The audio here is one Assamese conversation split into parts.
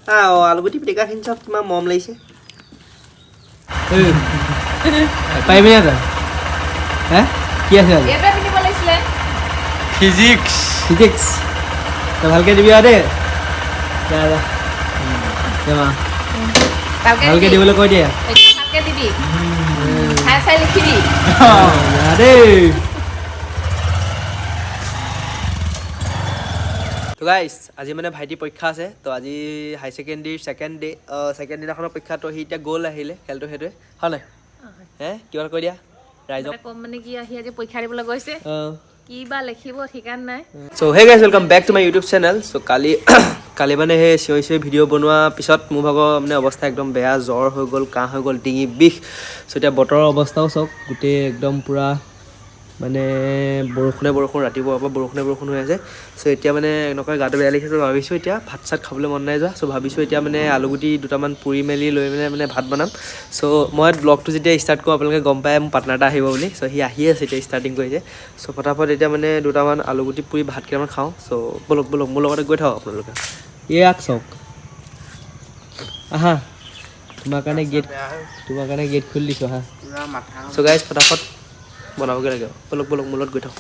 আলুগুটি পিটিকাখিনি চব কিমান মৰম লাগিছে পাৰিবি নে তই হে কি আছে ফিজিক্স তই ভালকৈ দিবি আৰু দেই ভালকৈ দিবলৈ কৈ দিয়ে দেই তো গাইছ আজি মানে ভাইটি পৰীক্ষা আছে তো আজি হাই ছেকেণ্ডেৰীৰ ছেকেণ্ড দিনাখনৰ পৰীক্ষা তো সি এতিয়া গ'ল আহিলে খেলটো সেইটোৱে হয় নাই হে কিবা কৈ দিয়া ৰাইজক কম মানে কি আহি আজি পৰীক্ষা দিবলৈ গৈছে কি বা লিখিব ঠিকান নাই চ' hey guys welcome back to my YouTube channel চ' কালি মানে সেই চিঞৰি ভিডিঅ' বনোৱাৰ পিছত মোৰ ভাগৰ মানে অৱস্থা একদম বেয়া জ্বৰ হৈ গ'ল কাহ হৈ গ'ল ডিঙি বিষ চ' এতিয়া বতৰৰ অৱস্থাও চাওক গোটেই একদম পূৰা মানে বৰষুণ ৰাতিপুৱাৰ পৰা বৰষুণ হৈ আছে চ' এতিয়া মানে এনেকুৱা গাটো বেয়া লাগিছে চ' ভাবিছোঁ এতিয়া ভাত চাত খাবলৈ মন নাই যোৱা চ' ভাবিছোঁ এতিয়া মানে আলুগুটি দুটামান পুৰি মেলি লৈ মানে ভাত বনাম চ' মই ব্লগটো যেতিয়া ষ্টাৰ্ট কৰোঁ আপোনালোকে গম পায় মোৰ পাৰ্টনাৰ এটা আহিব বুলি চ' সি আহি আছে এতিয়া ষ্টাৰ্টিং কৰিছে চ' ফটাফট এতিয়া মানে দুটামান আলুগুটি পুৰি ভাত কেইটামান খাওঁ চ' বলক মোৰ লগতে গৈ থাকক আপোনালোকে ইয়াক চাওক আহা তোমাৰ কাৰণে গেট খুলি দিছোঁ আহা চ' গাইজ ফটাফট বনাবগৈ লাগে বলক মোৰ লগত গৈ থাকক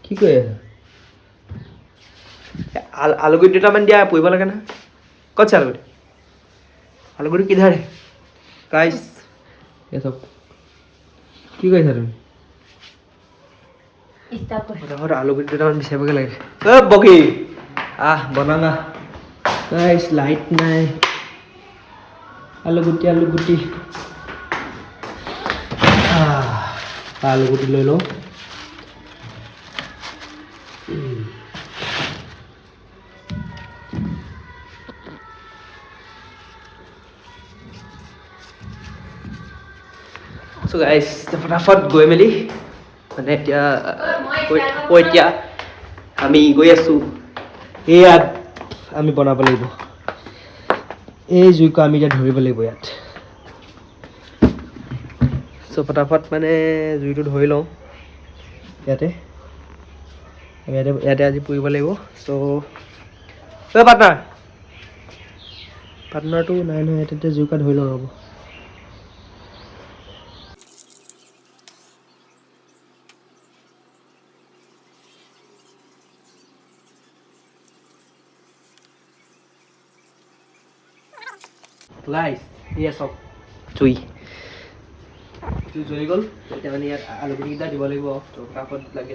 কি কৰি আছা আলুগুটি দুটামান দিয়া পুৰিব লাগে নহয় ক'ত আছে আলুগুটি কিধাৰ হে গাইজ এই চাওক কি কৰিছা তুমি ফটাফট আলুগুটি দুটামান বিচাৰিবগৈ লাগে বগী বনাং গাইজ লাইট নাই আলুগুটি আলুগুটি লৈ লওঁ চ' গাইজ ফটাফট গৈ মেলি মানে এতিয়া আমি গৈ আছোঁ ইয়াত আমি বনাব লাগিব এই জুইকো আমি এতিয়া ধৰিব লাগিব ইয়াত চ' ফটাফট মানে জুইটো ধৰি লওঁ ইয়াতে আজি পুৰিব লাগিব চ' পাৰ্টনাৰটো নাই নহয় ইয়াতে জুইকা ধৰি লওঁ ৰ'ব গাইজ এয়া চাওক জুই জ্বলি গ'ল এতিয়া মানে ইয়াত আলুগুটিকেইটা দিব লাগিব তো ফটাফট লাগি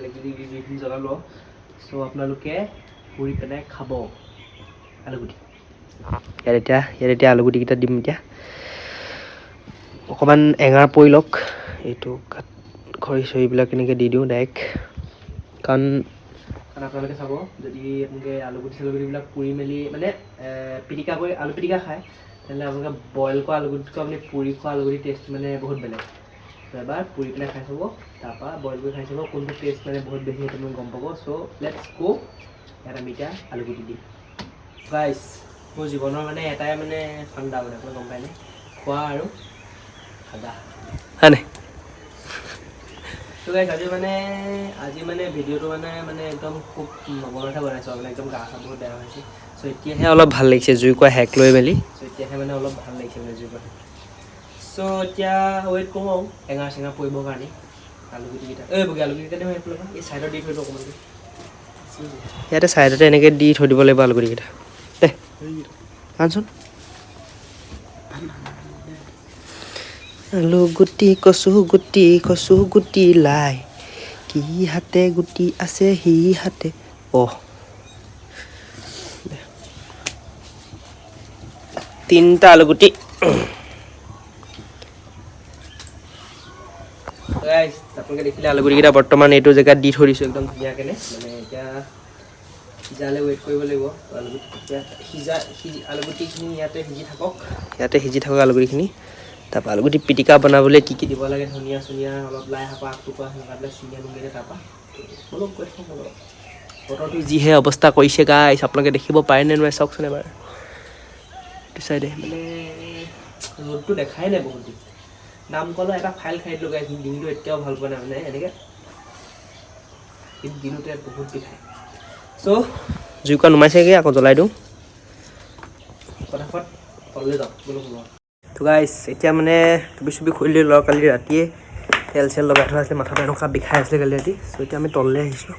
জুইখিনি জ্বলালোঁ চ' আপোনালোকে পুৰি পেলাই খাব আলুগুটি ইয়াত এতিয়া আলুগুটিকেইটা দিম এতিয়া অকণমান এঙাৰ পৰি লওক এইটো খৰি চৰিবিলাক এনেকৈ দি দিওঁ ডাইৰেক্ট কাৰণ আপোনালোকে চাব যদি এনেকৈ আলুগুটিবিলাক পুৰি মেলি মানে পিটিকা কৰি আলু পিটিকা খায় তেনেহ'লে আপোনালোকে বইল কৰা আলুগুটিতকৈ আপুনি পুৰি খোৱা আলুগুটি টেষ্ট মানে বহুত বেলেগ এবাৰ পুৰি পেলাই খাই চাব তাৰপৰা বইল কৰি খাই চাব কোনটো টেষ্ট মানে বহুত বেছি সেইটো আপুনি গম পাব চ' লেটছ গো ইয়াত আমি এতিয়া আলুগুটি দিম গাইজ মোৰ জীৱনৰ মানে এটাই মানে ঠাণ্ডা মানে আপুনি গম পায়নে খোৱা আৰু খাদা হয় নাই ত' গাইজ আজি মানে ভিডিঅ'টো মানে একদম খুব নবলতে বনাইছোঁ মানে একদম গা চা বহুত বেয়া হৈছে চ' এতিয়াহে অলপ ভাল লাগিছে জুইকুৰা হেক লৈ মেলি চ' এতিয়াহে মানে অলপ ভাল লাগিছে মানে জুইকুৰা চ' এতিয়া ৱেইট কৰোঁ আৰু এঙাৰ চেঙাৰ পৰিবৰ কাৰণে আলুগুটিকেইটা বগী আলুগুটিকেইটা দিওঁ এইফালৰ পৰা এই ছাইডত দি থৈ দিওঁ অকণমানকৈ ইয়াতে ছাইডতে এনেকৈ দি থৈ দিব লাগিব আলুগুটিকেইটা দে আনচোন আলুগুটি কচু গুটি লাই কি হাতে গুটি আছে সি হাতে তিনিটা আলুগুটি আপোনালোকে দেখিলে আলুগুটিকেইটা বৰ্তমান এইটো জেগাত দি থৈ দিছোঁ একদম ধুনীয়াকৈ মানে এতিয়া সিজালে ৱেইট কৰিব লাগিব আলুগুটি এতিয়া আলুগুটিখিনি ইয়াতে সিজি থাকক আলুগুটিখিনি তাৰপৰা আলুগুটি পিটিকা বনাবলৈ কি দিব লাগে ধনিয়া চনিয়া অলপ লাই শাপা টুকুৰা সেনেকুৱাবিলাক চিনি আনোগৈ তাৰপৰা অলপ গৈ থাকক অলপ বতৰটো যিহে অৱস্থা কৰিছে গাইছ আপোনালোকে দেখিব পাৰেনে নোৱাৰে চাওকচোন এবাৰ এইটো চাইডে মানে ৰ'দটো দেখাই নাই বহুত দিন নামকলৰ এটা ফাইল খাই দিলোঁ গাইছ ডিঙিটো এতিয়াও ভাল পোৱা নাই মানে এনেকৈ কিন্তু দিনতে বহুত বিষায় চ' জুইকুৰা নুমাইছেগৈ আকৌ জ্বলাই দিওঁ তললৈ যাওঁ বোলো হ'ব তো গাইছ এতিয়া মানে টুপি চুপি খুলি লওঁ কালি ৰাতিয়ে তেল চেল লগাই থোৱা আছিলে মাথাটো এনেকুৱা বিষাই আছিলে কালি ৰাতি চ' এতিয়া আমি তললৈ আহিছোঁ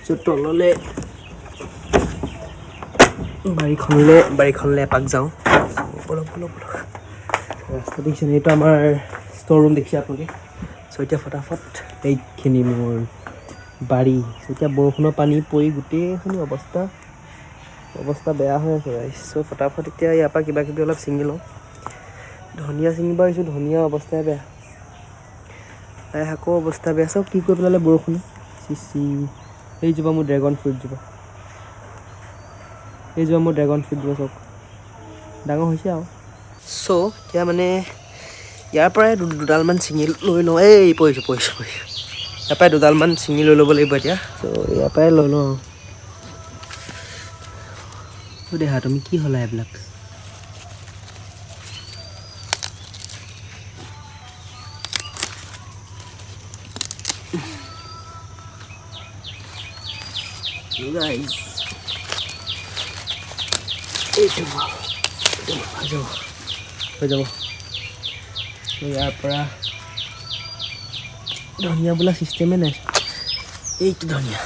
চ' তললৈ বাৰীখনলৈ এপাক যাওঁ বলক ৰাস্তা দেখিছে এইটো আমাৰ ষ্ট'ৰ ৰুম দেখিছে আপোনালোকে চ' এতিয়া ফটাফট এইখিনি মোৰ বাৰী চ' এতিয়া বৰষুণৰ পানী পৰি গোটেইখিনি অৱস্থা বেয়া হৈ আছে গাইছ চ' ফটাফট এতিয়া ইয়াৰ পৰা কিবা কিবি অলপ ছিঙি লওঁ ধনিয়া ছিঙিব আহিছোঁ ধনিয়া অৱস্থাই বেয়া লাই শাকৰ অৱস্থা বেয়া চব কি কৰি পেলালে বৰষুণ চিচি এইজোপা মোৰ ড্ৰেগন ফ্ৰুটজোপা চব ডাঙৰ হৈছে আৰু চ' এতিয়া মানে ইয়াৰ পৰাই দুডালমান ছিঙি লৈ লওঁ এই পৰিছোঁ ইয়াৰ পৰাই দুডালমান ছিঙি লৈ ল'ব লাগিব এতিয়া চ' ইয়াৰ পৰাই লৈ লওঁ আৰু দেহা তুমি কি হ'লা এইবিলাক guys এইটো হৈ যাব ইয়াৰ পৰা ধনিয়া বোলা চিষ্টেমে নাই এইটো ধনিয়া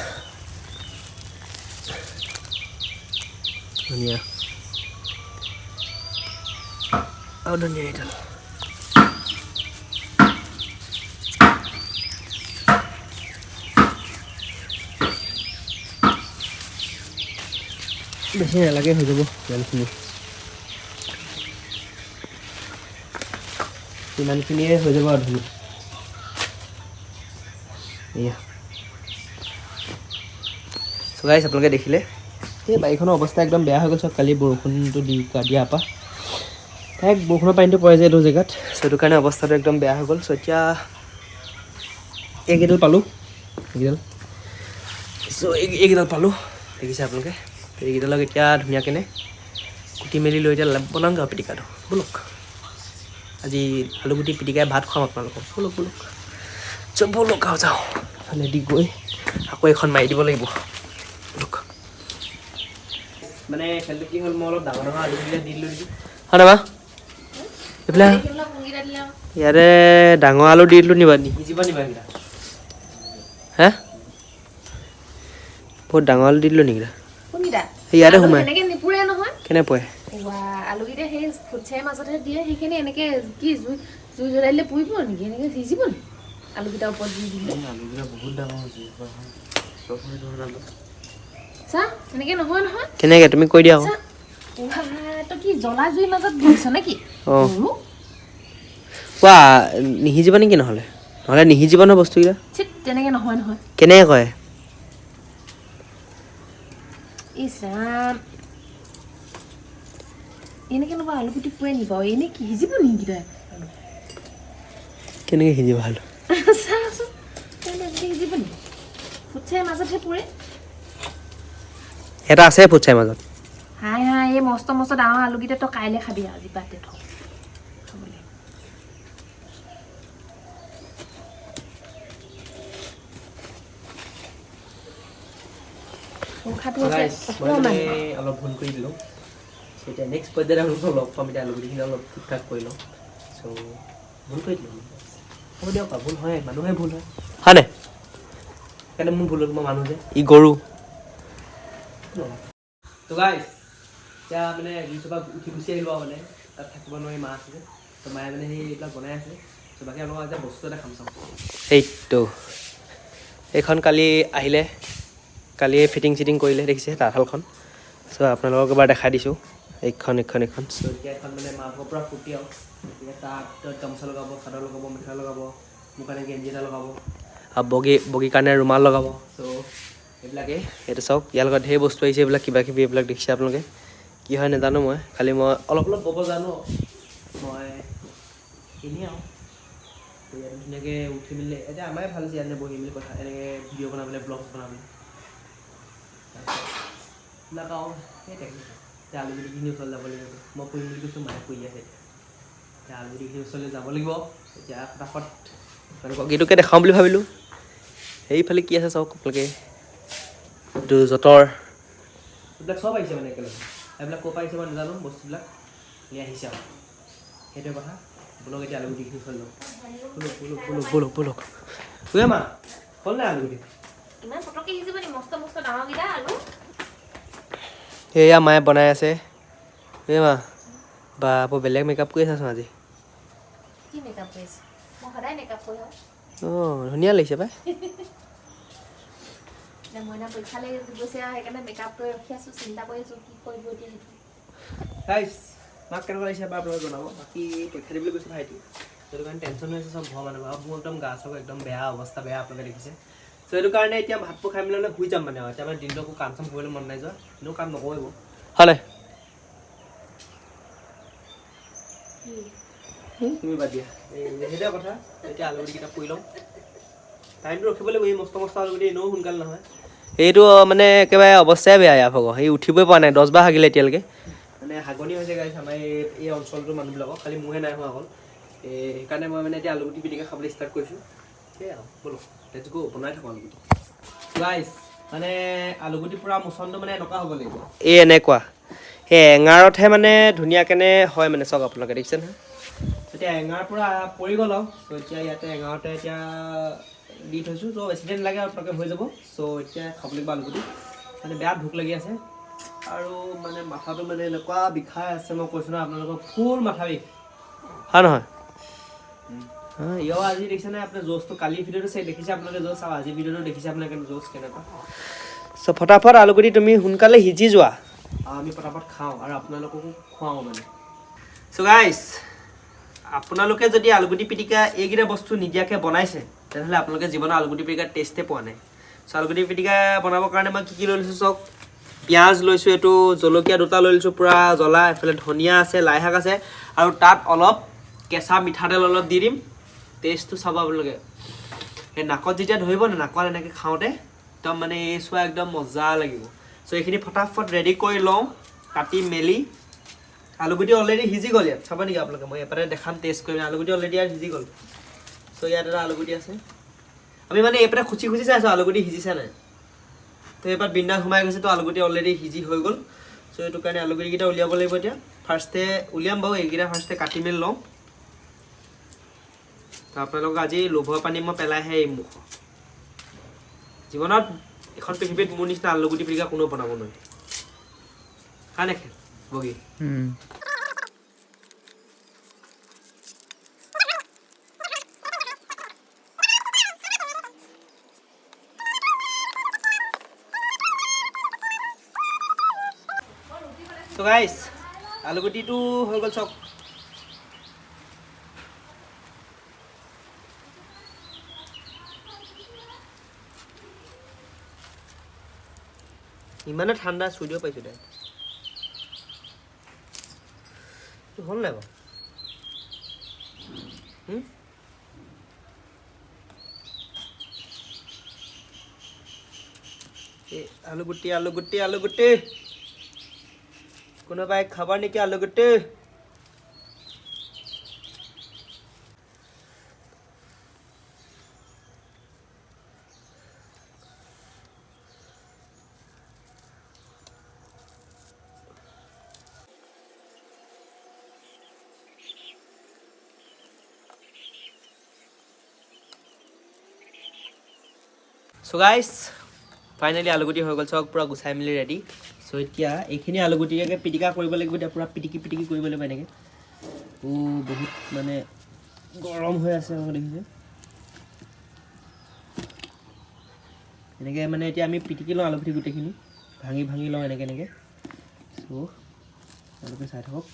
আৰু ধনিয়া এইডাল বেছি নালাগে হৈ যাব ইমানখিনিয়ে হৈ যাব আৰু ধুনীয়া এয়া চ' গাইছ আপোনালোকে দেখিলে এই বাৰীখনৰ অৱস্থা একদম বেয়া হৈ গ'ল চব কালি বৰষুণটো দিয়াৰ পৰা তাইক বৰষুণৰ পানীটো পৰে যে এইটো জেগাত চ' সেইটো কাৰণে অৱস্থাটো একদম বেয়া হৈ গ'ল চ' এতিয়া এইকেইডাল পালোঁ এইকেইডাল পালোঁ দেখিছে আপোনালোকে এইকেইডালক এতিয়া ধুনীয়াকৈ কুটি মেলি লৈ এতিয়া বনাওঁগৈ আৰু পিটিকাটো ব'লক আজি আলুগুটি পিটিকাই ভাত খুৱাম আপোনালোকক ব'লক চব ব'লক আৰু যাওঁ ফালে দি গৈ আকৌ এখন মাৰি দিব লাগিব ব'লক মানে খেলটো কি হ'ল মই অলপ ডাঙৰ আলুবিলাক দি দিলোঁ নেকি হয় না বা এইবিলাক ইয়াতে ডাঙৰ আলু দি দিলোঁ নিবা নিসিজিব নিবা এইকেইটা হে বহুত ডাঙৰ আলু দি দিলোঁ নেকি ইয়াতে সোমাই কেনে পৰে আলুকেইটা সেই ফুটছাইৰ মাজতহে দিয়ে সেইখিনি এনেকে কি জুই জ্বলাই দিলে পুৰিব নেকি এনেকে সিজিব নি আলুকেইটাৰ ওপৰত দি দিলে আলুকেইটা বহুত ডাঙৰ হৈছে চা এনেকে নহয় কেনেকে তুমি কৈ দিয়া আকৌ তই কি জ্বলা জুইৰ মাজত দিছ নেকি অঁ কোৱা নিসিজিব নেকি নহ'লে নিসিজিব নহয় বস্তুকেইটা তেনেকে নহয় কেনেকে কয় ইছ ৰাম এনেকে নবা আলুগুটি পুৰে নিবা এনে কি সিজিব নেকি তই কেনেকে সিজিব আলু চাচোন সিজিব নেকি ফুটছাইৰ মাজতহে পুৰে এটা আছে ফুটছাইৰ মাজত হাই এই মস্ত ডাঙৰ আলুকেইটা তই কাইলৈ খাবি আজি বাদে থ খাবলৈ অলপ ভুল কৰি দিলোঁ এতিয়া নেক্সট পৰ্যায়ত আপোনালোকক লগ পাম এতিয়া আলুগুটিখিনি অলপ ঠিক ঠাক কৰি লওঁ চ' ভুল কৰি দিলোঁ হ'ব দিয়ক ভুল হয় মানুহে ভুল হয় হয়নে সেইকাৰণে মোৰ ভুল হ'ল মই মানুহ যে ই গৰু তো গাইছ এতিয়া মানে জুইচোপা উঠি গুচি আহিলোঁ মানে তাত থাকিব নোৱাৰি মা আছে যে তো মায়ে মানে সেই এইবিলাক বনাই আছে চ' বাকী আপোনালোকক এতিয়া বস্তু এটা খাম চাওঁ সেইটো এইখন কালি আহিলে কালিয়ে ফিটিং কৰিলে দেখিছে তাঁতশালখন চ' আপোনালোকক এবাৰ দেখাই দিছোঁ এইখন চ' এতিয়া এখন মানে মাঘৰ পৰা ফুটি আৰু এতিয়া তাত গামোচা লগাব চাদৰ লগাব মেখেলা লগাব মোৰ কাৰণে গেঞ্জি এটা লগাব আৰু বগী কাৰণে ৰুমাল লগাব চ' এইবিলাকেই এইটো চাওক ইয়াৰ লগত ধেৰ বস্তু আহিছে এইবিলাক কিবা কিবি এইবিলাক দেখিছে আপোনালোকে কি হয় নাজানো মই খালি মই অলপ বব জানো মই এনেই আৰু ইয়াত ধুনীয়াকৈ উঠি মেলি এতিয়া আমাৰে ভাল হৈছে ইয়াতে বহি মেলি কথা এনেকৈ ভিডিঅ' বনাবলৈ ব্লগছ বনাবলৈ এইবিলাক আৰু সেই টেকনিক এতিয়া আলুগুটিখিনি ওচৰলৈ যাব লাগিব মই কৰিম বুলি কৈছোঁ মায়ে কৰি আছে এতিয়া আলুগুটিখিনি ওচৰলৈ যাব লাগিব এতিয়া ফটাফট আপোনালোকক এইটোকে দেখাওঁ বুলি ভাবিলোঁ সেইফালে কি আছে চাওক আপোনালোকে এইটো যঁতৰ এইবিলাক চব আহিছে মানে একেলগে এইবিলাক ক'ৰ পৰা আহিছে মই নাজানো বস্তুবিলাক ধুনীয়া আহিছে আৰু সেইটোৱে কথা বলক এতিয়া আলুগুটিখিনি থৈ লওঁ বলক ঐ মা হ'ল নাই আলুগুটি ইমান পটককৈ সিজিব নি মস্ত মস্ত ডাঙৰকেইটা আলু এয়া মায়ে বনাই আছে এই মা বা বৰ বেলেগ মেকআপ কৰি আছাচোন আজি কি মেকআপ কৰিছে মই সদায় মেকআপ কৰি আহোঁ অঁ ধুনীয়া লাগিছে পাই এতিয়া মইনা পৰীক্ষালৈ গৈছে আৰু সেইকাৰণে মেকআপ কৰি ৰখি আছোঁ চিন্তা কৰি আছোঁ কি কৰিব এতিয়া সেইটো গাইছ মাক কেনেকুৱা লাগিছে এবাৰ আপোনালোকে জনাব বাকী পৰীক্ষা দিবলৈ গৈছে ভাইটি সেইটো কাৰণে টেনশ্যন হৈ আছে চব ঘৰৰ মানুহ আৰু মোৰ একদম গা চব একদম বেয়া অৱস্থা বেয়া আপোনালোকে দেখিছে চ' সেইটো কাৰণে এতিয়া ভাতটো খাই মেলি শুই যাম মানে আৰু এতিয়া মানে দিনটো একো কাম চাম কৰিবলৈ মন নাই যোৱা এনেও কাম নকৰিব হয় তুমি বাদ দিয়া সেইটোৱে কথা এতিয়া আলুগুটিকেইটা পুৰি লওঁ টাইমটো ৰখিব লাগিব এই মস্ত মস্ত আলুগুটি এনেও সোনকালে নহয় এইটো মানে একেবাৰে অৱস্থাই বেয়া ইয়াৰ ভাগৰ সেই উঠিবই পৰা নাই 10 বাৰ হাগিলে এতিয়ালৈকে মানে হাগনি হৈছে গাইছ আমাৰ এই অঞ্চলটোৰ মানুহবিলাকক খালি মোহে নাই হোৱা অকল সেইকাৰণে মই মানে এতিয়া আলুগুটি পিটিকা খাবলৈ ষ্টাৰ্ট কৰিছোঁ সেয়াই আৰু ব'লো লেটছ গো বনাই থাকোঁ আলুগুটি গাইছ মানে আলুগুটি পূৰা মোচনটো মানে এনেকুৱা হ'ব লাগিব এই এনেকুৱা সেই এঙাৰতহে মানে ধুনীয়াকেনে হয় মানে চাওক আপোনালোকে দেখিছে নহয় এতিয়া এঙাৰ পূৰা পৰি গ'ল আৰু চ' এতিয়া ইয়াতে এঙাৰতে এতিয়া দি থৈছোঁ চ' বেছি দিন লাগে আৰু আপোনালোকে হৈ যাব চ' এতিয়া খাব লাগিব আলুগুটি মানে বেয়া ভোক লাগি আছে আৰু মানে মাথাটো মানে এনেকুৱা বিষাই আছে মই কৈছোঁ নহয় আপোনালোকক ফুল মাথা বিষ হয় নহয় আজি দেখিছেনে আপোনাৰ জোচটো কালি ভিডিঅ'টো চাই দেখিছে আপোনালোকে জোচ আৰু আজি ভিডিঅ'টো দেখিছে আপোনালোকে জোচ কেনেকুৱা চ' ফটাফট আলুগুটি তুমি সোনকালে সিজি যোৱা আৰু আমি ফটাফট খাওঁ আৰু আপোনালোককো খুৱাওঁ মানে চ' গাইছ আপোনালোকে যদি আলুগুটি পিটিকা এইকেইটা বস্তু নিদিয়াকৈ বনাইছে তেনেহ'লে আপোনালোকে জীৱনত আলুগুটি পিটিকাৰ টেষ্টে পোৱা নাই চ' আলুগুটি পিটিকা বনাবৰ কাৰণে মই কি লৈ লৈছোঁ চাওক পিঁয়াজ লৈছোঁ এইটো জলকীয়া 2টা লৈ লৈছোঁ পূৰা জ্বলা এফালে ধনিয়া আছে লাই শাক আছে আৰু তাত অলপ কেঁচা মিঠাতেল অলপ দি দিম টেষ্টটো চাব আপোনালোকে সেই নাকত যেতিয়া ধৰিব না নাকত এনেকৈ খাওঁতে একদম মানে এই চোৱা একদম মজা লাগিব চ' এইখিনি ফটাফট ৰেডি কৰি লওঁ কাটি মেলি আলুগুটি অলৰেডি সিজি গ'ল ইয়াত চাব নেকি আপোনালোকে মই এপাৰে দেখাম টেষ্ট কৰিম আলুগুটি অলৰেডি ইয়াত সিজি গ'ল চ' ইয়াত এটা আলুগুটি আছে আমি মানে এইপাৰে খুচি চাই আছোঁ আলুগুটি সিজিছে নাই তো এবাৰ বিন্দাছ সোমাই গৈছে তো আলুগুটি অলৰেডি সিজি হৈ গ'ল চ' সেইটো কাৰণে আলুগুটিকেইটা উলিয়াব লাগিব এতিয়া ফাৰ্ষ্টে উলিয়াম বাৰু এইকেইটা ফাৰ্ষ্টে কাটি মেলি লওঁ তো আপোনালোকক আজি লোভৰ পানী মই পেলাইহে এৰিম মুখ জীৱনত এখন পৃথিৱীত মোৰ নিচিনা আলুগুটি পিটিকা কোনেও বনাব নোৱাৰে খাই নেখে বগী চ' গাইছ আলুগুটিটো হৈ গ'ল চাওক ইমানে ঠাণ্ডা চুই দিব পাইছোঁ দে হ'ল নাই বাৰু এই আলুগুটি কোনোবাই খাব নেকি আলুগুটি চ' গাইছ ফাইনেলি আলুগুটি হৈ গ'ল চাওক পূৰা গুচাই মেলি ৰেডি চ' এতিয়া এইখিনি আলুগুটিকে পিটিকা কৰিব লাগিব এতিয়া পূৰা পিটিকি কৰিব লাগিব এনেকৈ বহুত মানে গৰম হৈ আছে আকৌ দেখিছে এনেকৈ মানে এতিয়া আমি পিটিকি লওঁ আলুগুটি গোটেইখিনি ভাঙি লওঁ এনেকৈ চ' তেওঁলোকে চাই থাকক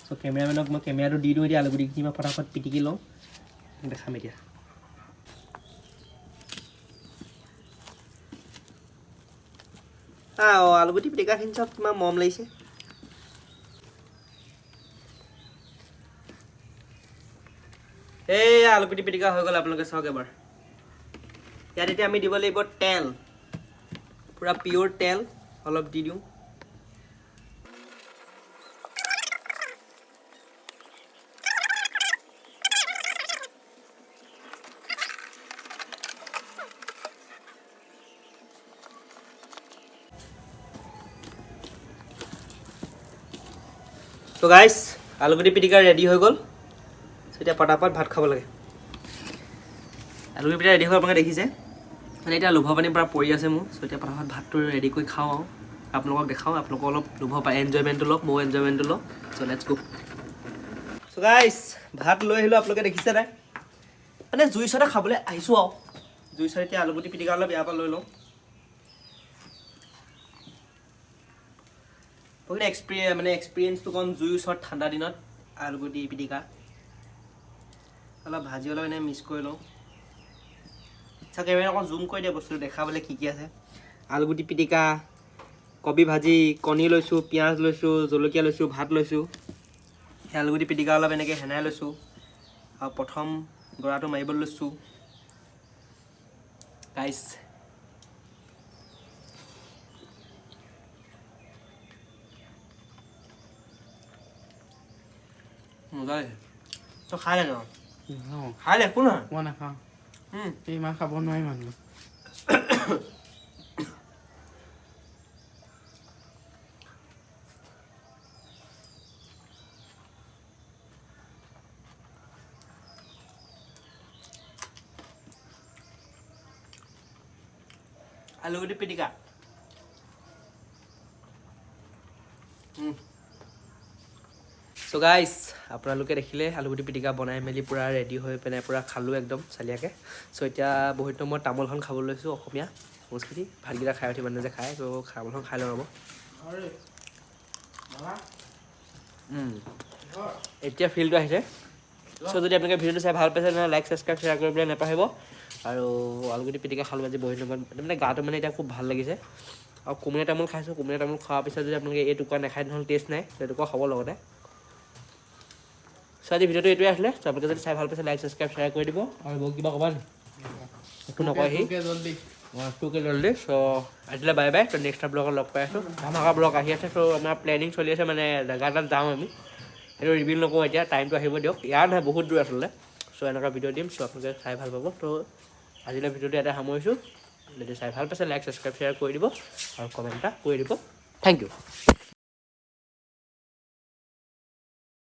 চ' কেমেৰামেনক মই কেমেৰাটো দি দিওঁ এতিয়া আলুগুটিখিনি মই ফটাফট পিটিকি লওঁ দেখাম এতিয়া আলুগুটি পিটিকাখিনি চব কিমান মৰম লাগিছে এই আলুগুটি পিটিকা হৈ গ'ল আপোনালোকে চাওক এবাৰ ইয়াত এতিয়া আমি দিব লাগিব তেল পূৰা পিয়'ৰ তেল অলপ দি দিওঁ তো গাইছ আলুগুটি পিটিকা ৰেডি হৈ গ'ল এতিয়া পটাপট ভাত খাব লাগে আলুগুটি পিটিকা ৰেডি হৈ আপোনালোকে দেখিছে মানে এতিয়া লোভা পানীৰ পৰা পৰি আছে মোৰ এতিয়া পটাপট ভাতটো ৰেডি কৰি খাওঁ আৰু আপোনালোকক দেখাওঁ আপোনালোকক অলপ লোভা পায় এনজয়মেণ্টটো লওক ময়ো এনজয়মেণ্টটো লওক লেটছ গো গাইছ ভাত লৈ আহিলোঁ আপোনালোকে দেখিছে নাই মানে জুই ওচৰতে খাবলৈ আহিছোঁ আৰু জুই ওচৰত এতিয়া আলুগুটি পিটিকা অলপ ইয়াৰ পৰা লৈ লওঁ এক্সপিৰিয়েঞ্চটো কম জুই ওচৰত ঠাণ্ডা দিনত আলুগুটি পিটিকা অলপ ভাজি অলপ এনেই মিক্স কৰি লওঁ চাগে অকণ জুম কৰি দিয়ে বস্তুটো দেখাবলৈ কি আছে আলুগুটি পিটিকা কবি ভাজি কণী লৈছোঁ পিঁয়াজ লৈছোঁ জলকীয়া লৈছোঁ ভাত লৈছোঁ সেই আলুগুটি পিটিকা অলপ এনেকৈ সেনাই লৈছোঁ আৰু প্ৰথম গৰাটো মাৰিবলৈ লৈছোঁ গাইছ মজাই তই খাই দে ন খাই দে একো নহয় মই নাখাওঁ ইমান খাব নোৱাৰি মানুহ আলুগুটি পিটিকা চ' গাইছ আপোনালোকে দেখিলে আলুগুটি পিটিকা বনাই মেলি পূৰা ৰেডি হৈ পিনে পূৰা খালোঁ একদম চালিয়াকৈ চ' এতিয়া বহুত মই তামোলখন খাবলৈ লৈছোঁ অসমীয়া সংস্কৃতি ভাতকেইটা খাই উঠি মানুহে যে খায় চ' তামোলখন খাই লওঁ ৰ'ব এতিয়া ফিলটো আহিছে চ' যদি আপোনালোকে ভিডিঅ'টো চাই ভাল পাইছে তেনেহ'লে লাইক ছাবস্ক্ৰাইব শ্বেয়াৰ কৰিবলৈ নাপাহৰিব আৰু আলুগুটি পিটিকা খালোঁ আজি বহুত দিনৰ মানে গাটো মানে এতিয়া খুব ভাল লাগিছে আৰু কোমলীয়া তামোল খাইছোঁ কোমলীয়া তামোল খোৱাৰ পিছত যদি আপোনালোকে এই টুকুৰা নাখায় নহ'লে টেষ্ট নাই সেইটুকুৰা খাব লগতে চ' আজি ভিডিঅ'টো এইটোৱে আছিলে চ' আপোনালোকে যদি চাই ভাল পাইছে লাইক ছাবস্ক্ৰাইব শ্বেয়াৰ কৰি দিব আৰু মোক কিবা ক'বা নি একো নকয় সি টুকে জল্দি চ' আজিলৈ বাই বাই ত' নেক্সট ব্লগত লগ পাই আছোঁ ধামাকা ব্লগ আহি আছে চ' আমাৰ প্লেনিং চলি আছে মানে জেগা এটাত যাওঁ আমি সেইটো ৰিভিল নকৰোঁ এতিয়া টাইমটো আহিব দিয়ক ইয়াৰ নহয় বহুত দূৰ আচলতে চ' এনেকুৱা ভিডিঅ' দিম চ' আপোনালোকে চাই ভাল পাব ত' আজিলৈ ভিডিঅ'টো ইয়াতে সামৰিছোঁ যদি চাই ভাল পাইছে লাইক ছাবস্ক্ৰাইব শ্বেয়াৰ কৰি দিব আৰু কমেণ্ট এটা কৰি দিব থেংক ইউ